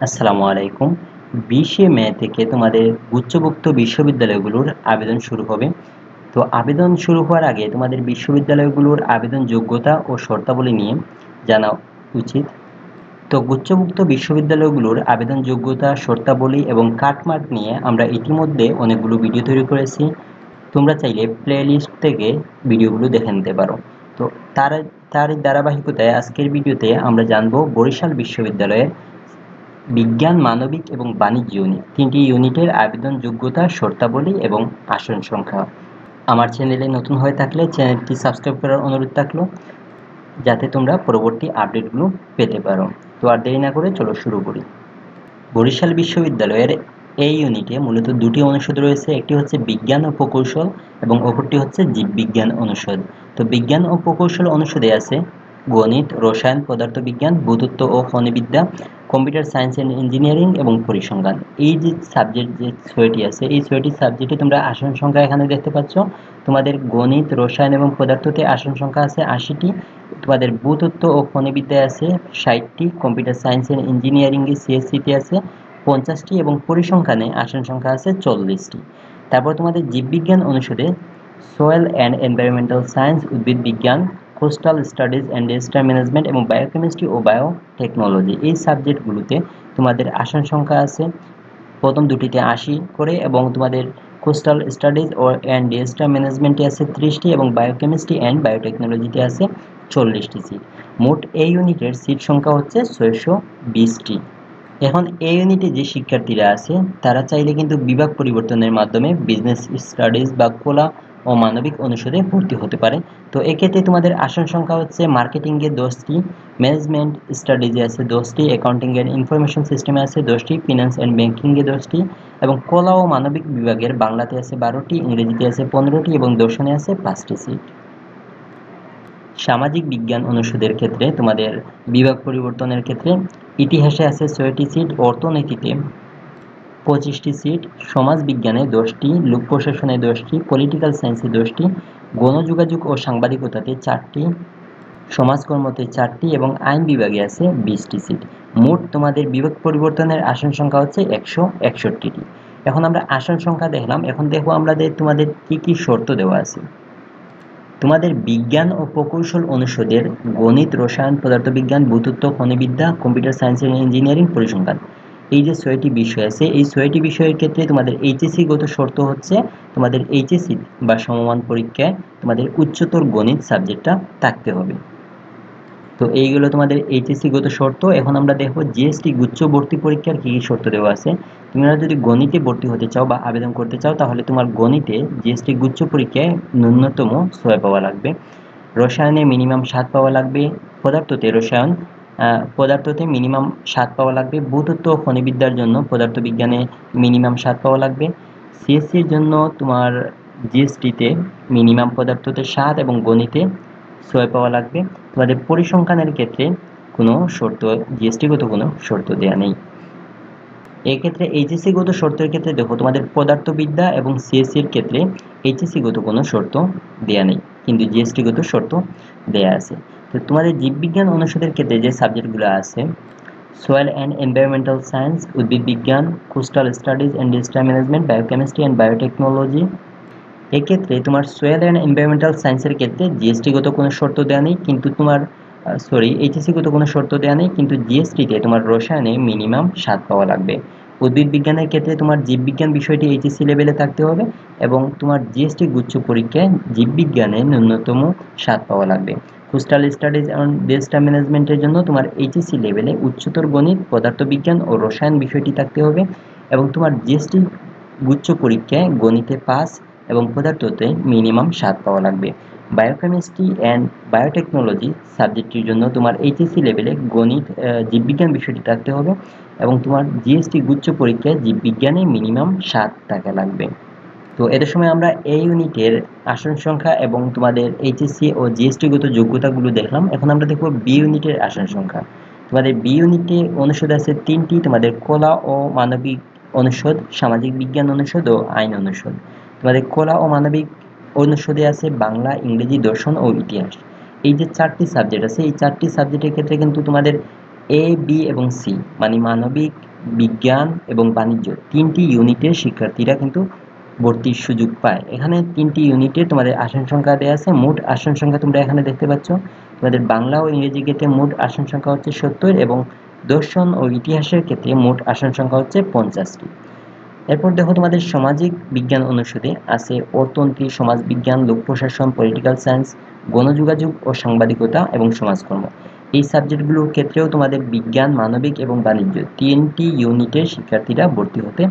আসসালামু আলাইকুম। 20শে মে থেকে তোমাদের গুচ্ছভুক্ত বিশ্ববিদ্যালয়গুলোর আবেদন শুরু হবে। তো আবেদন শুরু হওয়ার আগে তোমাদের বিশ্ববিদ্যালয়গুলোর আবেদন যোগ্যতা ও শর্তাবলী নিয়ে জানা উচিত। তো গুচ্ছভুক্ত বিশ্ববিদ্যালয়গুলোর আবেদন যোগ্যতা, শর্তাবলী এবং কাটমার্ক নিয়ে আমরা ইতিমধ্যে অনেকগুলো ভিডিও তৈরি করেছি। তোমরা চাইলে প্লেলিস্ট থেকে ভিডিওগুলো দেখে নিতে পারো। তো তার তারই ধারাবাহিকতায় আজকের ভিডিওতে আমরা জানবো বরিশাল বিশ্ববিদ্যালয়ের বিজ্ঞান, মানবিক এবং বাণিজ্য ইউনিট, 3টি ইউনিটের আবেদন যোগ্যতা, শর্তাবলী এবং আসন সংখ্যা। আমার চ্যানেলে নতুন হয়ে থাকলে চ্যানেলটি সাবস্ক্রাইব করার অনুরোধ থাকলো, যাতে তোমরা পরবর্তী আপডেটগুলো পেতে পারো। তো আর দেরি না করে চলো শুরু করি। বরিশাল বিশ্ববিদ্যালয়ের এই ইউনিটে মূলত দুটি অনুষদ রয়েছে। একটি হচ্ছে বিজ্ঞান ও প্রকৌশল এবং অপরটি হচ্ছে জীববিজ্ঞান অনুষদ। তো বিজ্ঞান ও প্রকৌশল অনুষদে আছে গণিত, রসায়ন, পদার্থবিজ্ঞান, ভূতত্ত্ব ও খনিবিদ্যা, কম্পিউটার সায়েন্স অ্যান্ড ইঞ্জিনিয়ারিং এবং পরিসংখ্যান। এই যে সাবজেক্ট যে 6টি আছে, এই 6টি সাবজেক্টে তোমরা আসন সংখ্যা এখানে দেখতে পাচ্ছ। তোমাদের গণিত, রসায়ন এবং পদার্থতে আসন সংখ্যা আছে 80টি। তোমাদের ভূতত্ত্ব ও খনিবিদ্যায় আছে 60টি, কম্পিউটার সায়েন্স অ্যান্ড ইঞ্জিনিয়ারিংয়ে সিএসসিতে আছে 50টি এবং পরিসংখ্যানে আসন সংখ্যা আছে 40টি। তারপর তোমাদের জীববিজ্ঞান অনুষদে সোয়েল অ্যান্ড এনভায়রনমেন্টাল সায়েন্স, উদ্ভিদ বিজ্ঞান, coastal studies and disaster management এবং বায়োকেমিস্ট্রি ও বায়োটেকনোলজি, এই সাবজেক্টগুলোতে তোমাদের আসন সংখ্যা আছে প্রথম দুটিতে 80 করে এবং তোমাদের কোস্টাল স্টাডিজ ও অ্যান্ড ডিজাস্টার ম্যানেজমেন্টে আছে 30টি এবং বায়োকেমিস্ট্রি অ্যান্ড বায়োটেকনোলজিতে আছে 40টি সিট। মোট এই ইউনিটের সিট সংখ্যা হচ্ছে 620টি। এখন এই ইউনিটে যে শিক্ষার্থীরা আছে তারা চাইলে কিন্তু বিভাগ পরিবর্তনের মাধ্যমে বিজনেস স্টাডিজ বা কলা ও মানবিক অনুষদে ভর্তি হতে পারে। তো এক্ষেত্রে তোমাদের আসন সংখ্যা হচ্ছে মার্কেটিংয়ে 10টি, ম্যানেজমেন্ট স্টাডিজে আছে 10টি, অ্যাকাউন্টিং অ্যান্ড ইনফরমেশন সিস্টেমে আছে 10টি, ফিনান্স অ্যান্ড ব্যাংকিংয়ে 10টি এবং কলা ও মানবিক বিভাগের বাংলাতে আছে 12টি, ইংরেজিতে আছে 15টি এবং দর্শনে আছে 5টি সিট। সামাজিক বিজ্ঞান অনুষদের ক্ষেত্রে তোমাদের বিভাগ পরিবর্তনের ক্ষেত্রে ইতিহাসে আছে 6টি সিট, অর্থনীতিতে 25টি সিট, সমাজ বিজ্ঞানে 10টি, লোক প্রশাসনে 10টি, পলিটিক্যাল সায়েন্সে 10টি, গণযোগাযোগ ও সাংবাদিকতাতে 4টি, সমাজকর্মতে 4টি এবং আইন বিভাগে আছে 20টি সিট। মোট তোমাদের বিভাগ পরিবর্তনের আসন সংখ্যা হচ্ছে 161টি। এখন আমরা আসন সংখ্যা দেখলাম, এখন দেখো আমাদের তোমাদের কি কি শর্ত দেওয়া আছে। তোমাদের বিজ্ঞান ও প্রকৌশল অনুষদের গণিত, রসায়ন, পদার্থবিজ্ঞান, ভূতত্ত্ব, খনিবিদ্যা, কম্পিউটার সায়েন্স অ্যান্ড ইঞ্জিনিয়ারিং, পরিসংখ্যান, এই যে 6টি বিষয় আছে, এই 6টি বিষয়ের ক্ষেত্রে তোমাদের এইচএসসি গত শর্ত হচ্ছে তোমাদের এইচএসসি বা সমমান পরীক্ষায় তোমাদের উচ্চতর গণিত সাবজেক্টটা থাকতে হবে। তো এইগুলো তোমাদের এইচএসসি গত শর্ত। এখন আমরা দেখো জিএসটি গুচ্ছ ভর্তি পরীক্ষার কি কি শর্ত দেওয়া আছে। তোমরা যদি গণিতে ভর্তি হতে চাও বা আবেদন করতে চাও তাহলে তোমার গণিতে জিএসটি গুচ্ছ পরীক্ষায় ন্যূনতম 6 পাওয়া লাগবে, রসায়নে মিনিমাম 7 পাওয়া লাগবে, পদার্থতে মিনিমাম 7 পাওয়া লাগবে, ভূতত্ত্ব ও খনিবিদ্যার জন্য পদার্থবিজ্ঞানে মিনিমাম 7 পাওয়া লাগবে, সিএসসির জন্য তোমার জিএসটিতে মিনিমাম পদার্থতে 7 এবং গণিতে 6 পাওয়া লাগবে। তোমাদের পরিসংখ্যানের ক্ষেত্রে কোনো শর্ত, জিএসটিগত কোনো শর্ত দেওয়া নেই। এক্ষেত্রে এইচএসসি গত শর্তের ক্ষেত্রে দেখো তোমাদের পদার্থবিদ্যা এবং সিএসসির ক্ষেত্রে এইচএসসি গত কোনো শর্ত দেওয়া নেই, কিন্তু জিএসটি গত শর্ত দেয়া আছে। তো তোমাদের জীববিজ্ঞান অনুষদের ক্ষেত্রে যে সাবজেক্টগুলো আছে সোয়েল অ্যান্ড এনভায়রনমেন্টাল সায়েন্স, উদ্ভিদ বিজ্ঞান, coastal studies and disaster management, biochemistry and biotechnology, এক্ষেত্রে তোমার সোয়েল অ্যান্ড এনভায়রনমেন্টাল সায়েন্সের ক্ষেত্রে জিএসটিগত কোনো শর্ত দেওয়া নেই, কিন্তু তোমার এইচএসসিগত কোনো শর্ত দেওয়া নেই, কিন্তু জিএসটিতে তোমার রসায়নে মিনিমাম 7 পাওয়া লাগবে। উদ্ভিদ বিজ্ঞানের ক্ষেত্রে তোমার জীববিজ্ঞান বিষয়টি এইচএসসি লেভেলে থাকতে হবে এবং তোমার জিএসটি গুচ্ছ পরীক্ষায় জীববিজ্ঞানে ন্যূনতম 7 পাওয়া লাগবে। কোস্টাল স্টাডিজ অ্যান্ড ডিজাস্টার ম্যানেজমেন্টের জন্য তোমার এইচএসসি লেভেলে উচ্চতর গণিত, পদার্থবিজ্ঞান ও রসায়ন বিষয়টি থাকতে হবে এবং তোমার জিএসটি গুচ্ছ পরীক্ষায় গণিতে 5 এবং পদার্থতে মিনিমাম 7 পাওয়া লাগবে। বায়োকেমিস্ট্রি অ্যান্ড বায়োটেকনোলজি সাবজেক্টটির জন্য তোমার এইচএসসি লেভেলে গণিত, জীববিজ্ঞান বিষয়টি থাকতে হবে এবং তোমার জিএসটি গুচ্ছ পরীক্ষায় জীববিজ্ঞানে মিনিমাম 7 থাকা লাগবে। তো এদের সময় আমরা এই ইউনিটের আসন সংখ্যা এবং তোমাদের এইচএসসি ও জিএসটিগত যোগ্যতাগুলো দেখলাম। এখন আমরা দেখব বি ইউনিটের আসন সংখ্যা। তোমাদের বি ইউনিটে অনুষদ আছে 3টি, তোমাদের কলা ও মানবিক অনুষদ, সামাজিক বিজ্ঞান অনুষদ ও আইন অনুষদ। তোমাদের কলা ও মানবিক অনুষদে আছে বাংলা, ইংরেজি, দর্শন ও ইতিহাস। এই যে 4টি সাবজেক্ট আছে, এই 4টি সাবজেক্টের ক্ষেত্রে কিন্তু তোমাদের এ, বি এবং সি মানে মানবিক বিজ্ঞান এবং বাণিজ্য 3টি ইউনিটের শিক্ষার্থীরা কিন্তু ভর্তির সুযোগ পায়। এখানে 3টি ইউনিটে তোমাদের আসন সংখ্যা দেওয়া আছে। মোট আসন সংখ্যা তোমরা এখানে দেখতে পাচ্ছ। তোমাদের বাংলা ও ইংরেজি ক্ষেত্রে মোট আসন সংখ্যা হচ্ছে 70 এবং দর্শন ও ইতিহাসের ক্ষেত্রে মোট আসন সংখ্যা হচ্ছে 50টি। এরপর দেখো তোমাদের সামাজিক বিজ্ঞান অনুষদে আছে অর্থনীতি, সমাজবিজ্ঞান, লোক প্রশাসন, পলিটিক্যাল সায়েন্স, গণযোগাযোগ ও সাংবাদিকতা এবং সমাজকর্ম। এই সাবজেক্টগুলোর ক্ষেত্রেও তোমাদের বিজ্ঞান, মানবিক এবং বাণিজ্য 3টি ইউনিটের শিক্ষার্থীরা ভর্তি হতে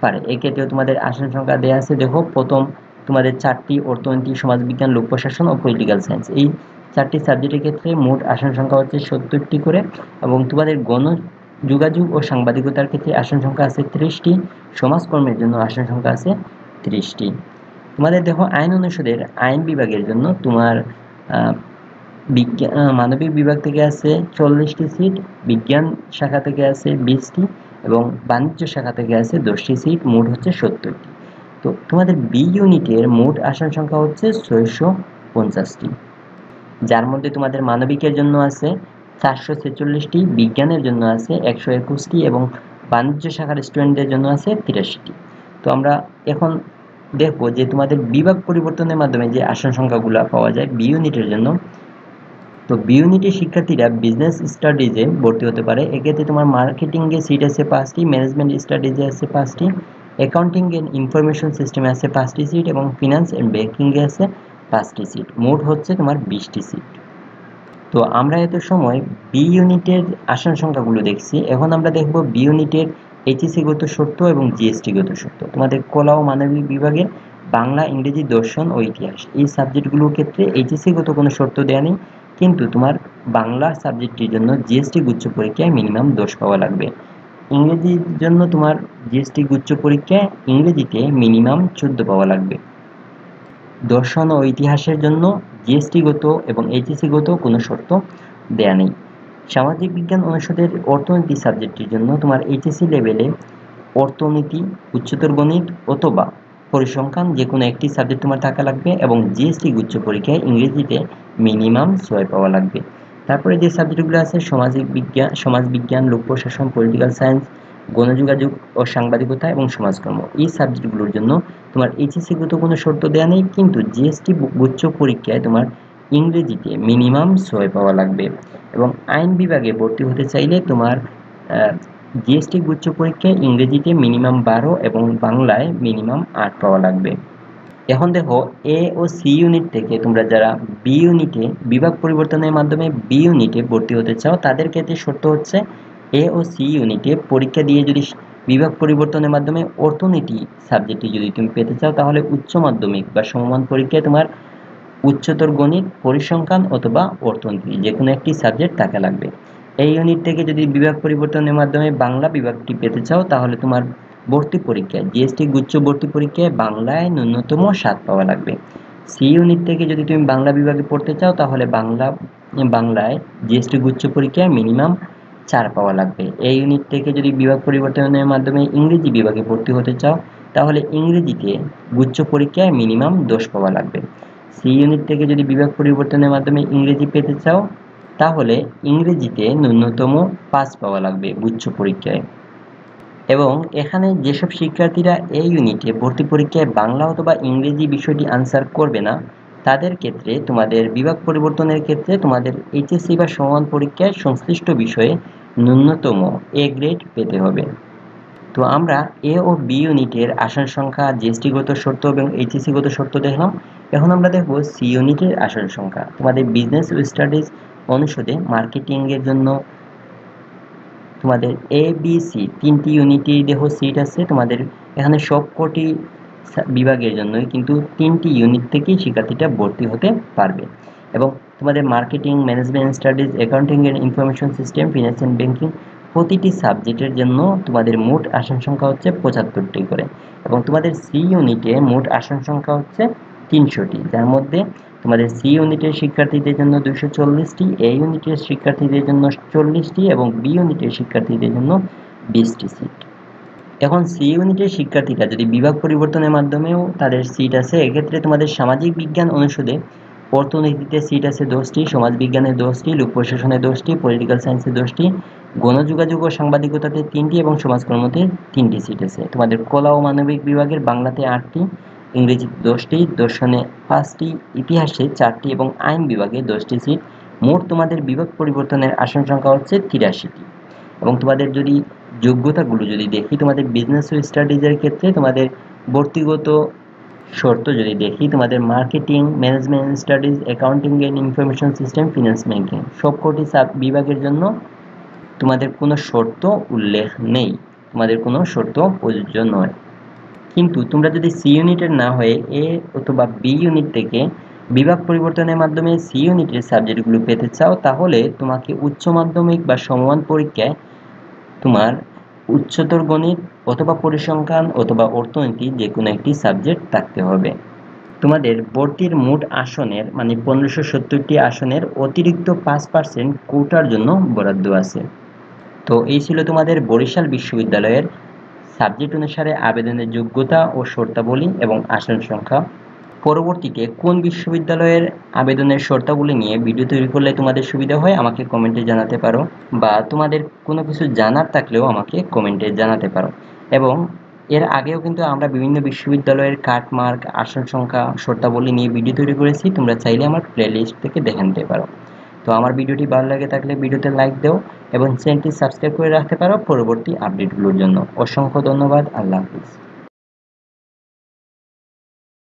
পারে। এক্ষেত্রেও তোমাদের আসন সংখ্যা দেওয়া আছে। দেখো প্রথম তোমাদের 4টি অর্থনীতি, সমাজবিজ্ঞান, লোক প্রশাসন ও পলিটিক্যাল সায়েন্স, এই 4টি সাবজেক্টের ক্ষেত্রে মোট আসন সংখ্যা হচ্ছে 70টি করে এবং তোমাদের গণযোগাযোগ ও সাংবাদিকতার ক্ষেত্রে আসন সংখ্যা আছে 30টি, সমাজকর্মের জন্য আসন সংখ্যা আছে 30টি। তোমাদের দেখো আইন অনুষদের আইন বিভাগের জন্য তোমার মানবিক বিভাগ থেকে আছে 40টি সিট, বিজ্ঞান শাখা থেকে আছে 20টি এবং বাণিজ্য শাখা থেকে আছে 10টি সিট, মোট হচ্ছে 70টি। তো তোমাদের বি ইউনিটের মোট আসন সংখ্যা হচ্ছে 650টি, যার মধ্যে তোমাদের মানবিকের জন্য আছে 446টি, বিজ্ঞানের জন্য আছে 121টি এবং বাণিজ্য শাখার স্টুডেন্টদের জন্য আছে 83টি। তো আমরা এখন দেখব যে তোমাদের বিভাগ পরিবর্তনের মাধ্যমে যে আসন সংখ্যাগুলো পাওয়া যায় বি ইউনিটের জন্য। তো বি ইউনিটের শিক্ষার্থীরা বিজনেস স্টাডিজে ভর্তি হতে পারে। এক্ষেত্রে তোমার মার্কেটিংয়ে সিট আছে 5টি, ম্যানেজমেন্ট স্টাডিজে আছে 5টি, অ্যাকাউন্টিং এন্ড ইনফরমেশন সিস্টেমে আছে 5টি সিট এবং ফিনান্স এন্ড ব্যাংকিংয়ে আছে 5টি সিট, মোট হচ্ছে তোমার 20টি সিট। তো আমরা এত সময় বি ইউনিটের আসন সংখ্যাগুলো দেখছি। এখন আমরা দেখব বি ইউনিটের এইচএসসি গত শর্ত এবং জিএসটি গত শর্ত। তোমাদের কলা ও মানবিক বিভাগের বাংলা, ইংরেজি, দর্শন ও ইতিহাস এই সাবজেক্টগুলোর ক্ষেত্রে এইচএসসি গত কোনো শর্ত দেওয়া নেই, কিন্তু তোমার বাংলা সাবজেক্টটির জন্য জিএসটি গুচ্ছ পরীক্ষায় মিনিমাম 10 পাওয়া লাগবে। ইংরেজির জন্য তোমার জিএসটি গুচ্ছ পরীক্ষায় ইংরেজিতে মিনিমাম 14 পাওয়া লাগবে। দর্শন ও ইতিহাসের জন্য জিএসটি গত এবং এইচএসসি গত কোনো শর্ত দেয়া নেই। সামাজিক বিজ্ঞান অনুষদের অর্থনীতি সাবজেক্টটির জন্য তোমার এইচএসসি লেভেলে অর্থনীতি, উচ্চতর গণিত অথবা পরিসংখ্যান যে কোনো একটি সাবজেক্ট তোমার থাকা লাগবে এবং জিএসটি গুচ্ছ পরীক্ষায় ইংরেজিতে মিনিমাম 6 পাওয়া লাগবে। তারপরে যে সাবজেক্টগুলো আছে সমাজবিজ্ঞান, লোক প্রশাসন, পলিটিক্যাল সায়েন্স, গণযোগাযোগ ও সাংবাদিকতা এবং সমাজকর্ম এই সাবজেক্টগুলোর জন্য তোমার এইচএসসি গত কোনো শর্ত দেওয়া নেই, কিন্তু জিএসটি গুচ্ছ পরীক্ষায় তোমার ইংরেজিতে মিনিমাম 6 পাওয়া লাগবে। এবং আইন বিভাগে ভর্তি হতে চাইলে তোমার জিএসটি গুচ্ছ পরীক্ষায় ইংরেজিতে মিনিমাম 12 এবং বাংলায় মিনিমাম 8 পাওয়া লাগবে। এখন দেখো এ ও সি ইউনিট থেকে তোমরা যারা বি ইউনিটে বিভাগ পরিবর্তনের মাধ্যমে বি ইউনিটে ভর্তি হতে চাও তাদের ক্ষেত্রে শর্ত হচ্ছে এ ও সি ইউনিটে পরীক্ষা দিয়ে যদি বিভাগ পরিবর্তনের মাধ্যমে অর্থনীতি সাবজেক্টটি যদি তুমি পেতে চাও তাহলে উচ্চ মাধ্যমিক বা সমমান পরীক্ষায় তোমার উচ্চতর গণিত, পরিসংখ্যান অথবা অর্থনীতি যে কোনো একটি সাবজেক্ট থাকা লাগবে। এই ইউনিট থেকে যদি বিভাগ পরিবর্তনের মাধ্যমে বাংলা বিভাগটি পেতে চাও তাহলে তোমার ভর্তি পরীক্ষায় জিএসটি গুচ্ছ ভর্তি পরীক্ষায় বাংলায় ন্যূনতম 7 পাওয়া লাগবে। সি ইউনিট থেকে যদি তুমি বাংলা বিভাগে পড়তে চাও তাহলে বাংলায় জিএসটি গুচ্ছ পরীক্ষায় মিনিমাম 4 পাওয়া লাগবে। এই ইউনিট থেকে যদি বিভাগ পরিবর্তনের মাধ্যমে ইংরেজি বিভাগে ভর্তি হতে চাও তাহলে ইংরেজিতে গুচ্ছ পরীক্ষায় মিনিমাম 10 পাওয়া লাগবে। সি ইউনিট থেকে যদি বিভাগ পরিবর্তনের মাধ্যমে ইংরেজি পেতে চাও তাহলে ইংরেজিতে ন্যূনতম 5 পাওয়া লাগবে গুচ্ছ পরীক্ষায়। এবং এখানে যেসব শিক্ষার্থীরা এই ইউনিটে ভর্তি পরীক্ষায় বাংলা অথবা ইংরেজি বিষয়টি আনসার করবে না তাদের ক্ষেত্রে তোমাদের বিভাগ পরিবর্তনের ক্ষেত্রে তোমাদের এইচএসসি বা সমান পরীক্ষায় সংশ্লিষ্ট বিষয়ে ন্যূনতম এ গ্রেড পেতে হবে। তো আমরা এ ও বি ইউনিটের আসন সংখ্যা, জিএসটিগত শর্ত এবং এইচএসসিগত শর্ত দেখলাম। এখন আমরা দেখব সি ইউনিটের আসন সংখ্যা। তোমাদের বিজনেস স্টাডিজ অনুষদে মার্কেটিং এর জন্য তোমাদের এ বি সি 3টি ইউনিটেই দেখো সিট আছে। তোমাদের এখানে সবকটি বিভাগের জন্যই কিন্তু 3টি ইউনিট থেকেই শিক্ষার্থীটা ভর্তি হতে পারবে। এবং তোমাদের marketing, management studies, accounting and information system, finance and banking প্রতিটি সাবজেক্টের জন্য তোমাদের মোট আসন সংখ্যা হচ্ছে 75টি করে এবং তোমাদের সি ইউনিটে মোট আসন সংখ্যা হচ্ছে 300টি, যার মধ্যে তোমাদের সি ইউনিটের শিক্ষার্থীদের জন্য 240টি, এ ইউনিটের শিক্ষার্থীদের জন্য 40টি এবং বি ইউনিটের শিক্ষার্থীদের জন্য 20টি সিট। এখন সি ইউনিটের শিক্ষার্থীরা যদি বিভাগ পরিবর্তনের মাধ্যমেও তাদের সিট আছে, এক্ষেত্রে তোমাদের সামাজিক বিজ্ঞান অনুষদে অর্থনীতিতে সিট আছে 10টি, সমাজবিজ্ঞানে 10টি, লোক প্রশাসনে 10টি, পলিটিক্যাল সায়েন্সে 10টি, গণযোগাযোগ ও সাংবাদিকতাতে 3টি এবং সমাজকর্মতে 3টি সিট আছে। তোমাদের কলা ও মানবিক বিভাগের বাংলাতে 8টি, ইংরেজিতে 10টি, দর্শনে 5টি, ইতিহাসে 4টি এবং আইন বিভাগে 10টি সিট। মোট তোমাদের বিভাগ পরিবর্তনের আসন সংখ্যা হচ্ছে 83টি। এবং তোমাদের যদি যোগ্যতাগুলো যদি দেখি, তোমাদের বিজনেস ও স্টাডিজের ক্ষেত্রে তোমাদের ভর্তিগত শর্ত যদি দেখি, তোমাদের marketing, management studies, accounting and information system, finance banking সবকটি সাব বিভাগের জন্য তোমাদের কোনো শর্ত উল্লেখ নেই, তোমাদের কোনো শর্ত প্রযোজ্য নয়। কিন্তু তোমরা যদি সি ইউনিটের না হয়ে এ অথবা বি ইউনিট থেকে বিভাগ পরিবর্তনের মাধ্যমে সি ইউনিটের সাবজেক্টগুলো পেতে চাও, তাহলে তোমাকে উচ্চ মাধ্যমিক বা সমমান পরীক্ষায় তোমার উচ্চতর গণিত অথবা পরিসংখ্যান অথবা অর্থনীতি যে কোনো একটি সাবজেক্ট থাকতে হবে। তোমাদের ভর্তির মোট আসনের মানে 1570টি আসনের অতিরিক্ত 5% কোটার জন্য বরাদ্দ আছে। তো এই ছিল তোমাদের বরিশাল বিশ্ববিদ্যালয়ের সাবজেক্ট অনুসারে আবেদনের যোগ্যতা ও শর্তাবলী এবং আসন সংখ্যা। পরবর্তীতে কোন বিশ্ববিদ্যালয়ের আবেদনের শর্তাবলী নিয়ে ভিডিও তৈরি করলে তোমাদের সুবিধা হয় আমাকে কমেন্টে জানাতে পারো, বা তোমাদের কোনো কিছু জানার থাকলেও আমাকে কমেন্টে জানাতে পারো। এবং এর আগেও কিন্তু আমরা বিভিন্ন বিশ্ববিদ্যালয়ের কাটমার্ক, আসন সংখ্যা, শর্তাবলী নিয়ে ভিডিও তৈরি করেছি, তোমরা চাইলে আমার প্লেলিস্ট থেকে দেখে নিতে পারো। তো আমার ভিডিওটি ভালো লাগে থাকলে ভিডিওতে লাইক দাও এবং চ্যানেলটি সাবস্ক্রাইব করে রাখতে পারো পরবর্তী আপডেটগুলোর জন্য। অসংখ্য ধন্যবাদ। আল্লাহ হাফিজ।